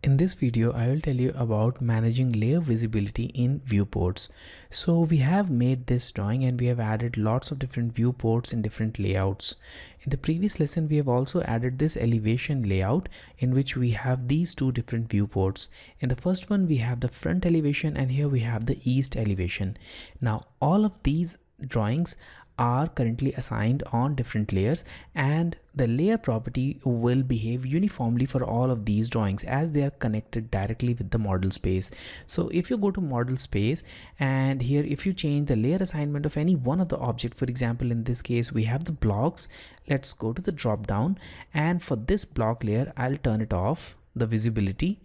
In this video, I will tell you about managing layer visibility in viewports. So we have made this drawing and we have added lots of different viewports in different layouts. In the previous lesson, we have also added this elevation layout in which we have these two different viewports. In the first one, we have the front elevation and here we have the east elevation. Now, all of these drawings are currently assigned on different layers, and the layer property will behave uniformly for all of these drawings as they are connected directly with the model space. So if you go to model space and here if you change the layer assignment of any one of the object, for example in this case we have the blocks, let's go to the drop down, and for this block layer I'll turn it off, the visibility,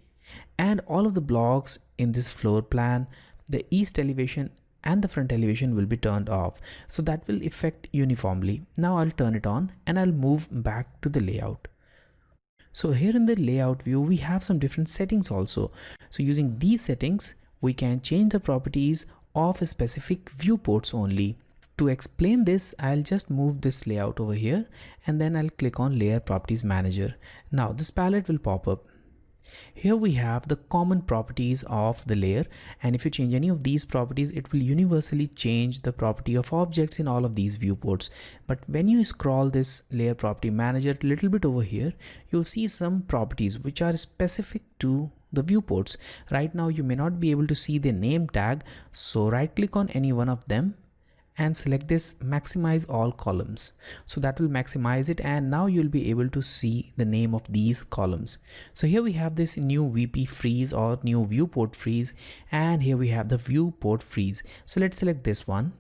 and all of the blocks in this floor plan, the east elevation and the front elevation will be turned off, so that will affect uniformly. Now I'll turn it on and I'll move back to the layout. So here in the layout view we have some different settings also. So using these settings we can change the properties of specific viewports only. To explain this, I'll just move this layout over here and then I'll click on Layer Properties Manager. Now this palette will pop up. Here we have the common properties of the layer, and if you change any of these properties it will universally change the property of objects in all of these viewports. But when you scroll this layer property manager a little bit over here, you'll see some properties which are specific to the viewports. Right now you may not be able to see the name tag, so right click on any one of them and select this maximize all columns. So that will maximize it, and now you'll be able to see the name of these columns. So here we have this new VP freeze or new viewport freeze, and here we have the viewport freeze. So let's select this one,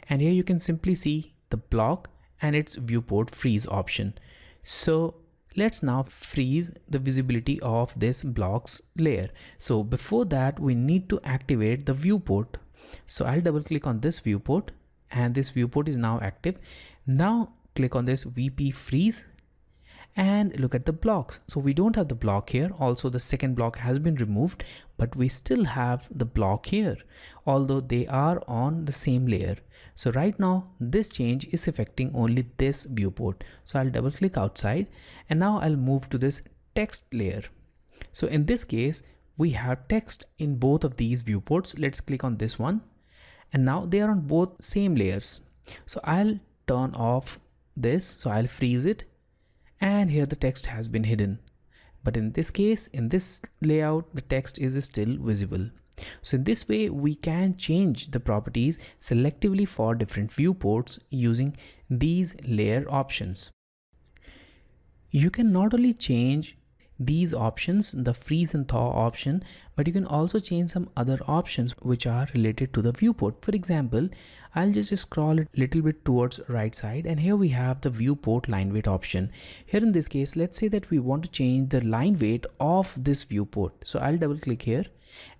and here you can simply see the block and its viewport freeze option. So let's now freeze the visibility of this blocks layer. So before that we need to activate the viewport. So I'll double click on this viewport and this viewport is now active. Now click on this VP freeze and look at the blocks. So we don't have the block here. Also the second block has been removed, but we still have the block here, although they are on the same layer. So right now this change is affecting only this viewport. So I'll double click outside and now I'll move to this text layer. So in this case we have text in both of these viewports. Let's click on this one, and now they are on both same layers. So I'll turn off this, so I'll freeze it, and here the text has been hidden. But in this case, in this layout, the text is still visible. So in this way we can change the properties selectively for different viewports using these layer options. You can not only change these options, the freeze and thaw option, but you can also change some other options which are related to the viewport. For example, I'll just scroll it a little bit towards right side, and here we have the viewport line weight option. Here in this case, let's say that we want to change the line weight of this viewport. So I'll double click here,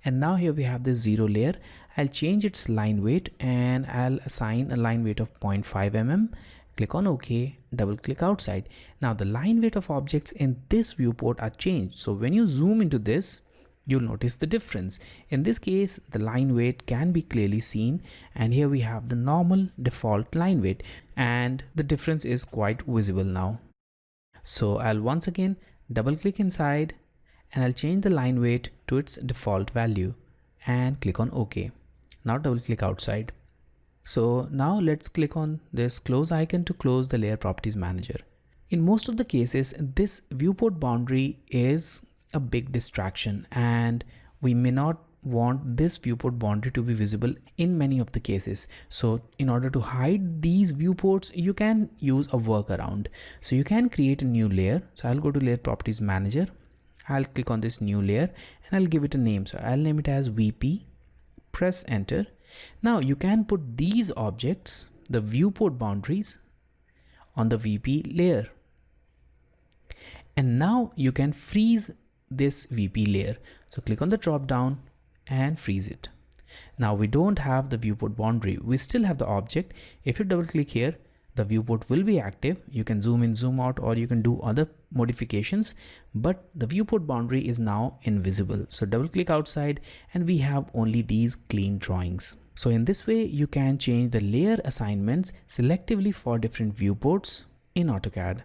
and now here we have this zero layer. I'll change its line weight and I'll assign a line weight of 0.5 mm. Click on OK, double click outside. Now the line weight of objects in this viewport are changed. So when you zoom into this, you'll notice the difference. In this case, the line weight can be clearly seen, and here we have the normal default line weight, and the difference is quite visible now. So I'll once again double click inside and I'll change the line weight to its default value and click on OK. Now double click outside. So now let's click on this close icon to close the layer properties manager. In most of the cases, this viewport boundary is a big distraction, and we may not want this viewport boundary to be visible in many of the cases. So in order to hide these viewports, you can use a workaround. So you can create a new layer. So I'll go to layer properties manager. I'll click on this new layer and I'll give it a name. So I'll name it as VP, press enter. Now you can put these objects, the viewport boundaries, on the VP layer. And now you can freeze this VP layer. So click on the drop down and freeze it. Now we don't have the viewport boundary. We still have the object. If you double click here, the viewport will be active. You can zoom in, zoom out, or you can do other modifications, but the viewport boundary is now invisible. So double click outside and we have only these clean drawings. So in this way, you can change the layer assignments selectively for different viewports in AutoCAD.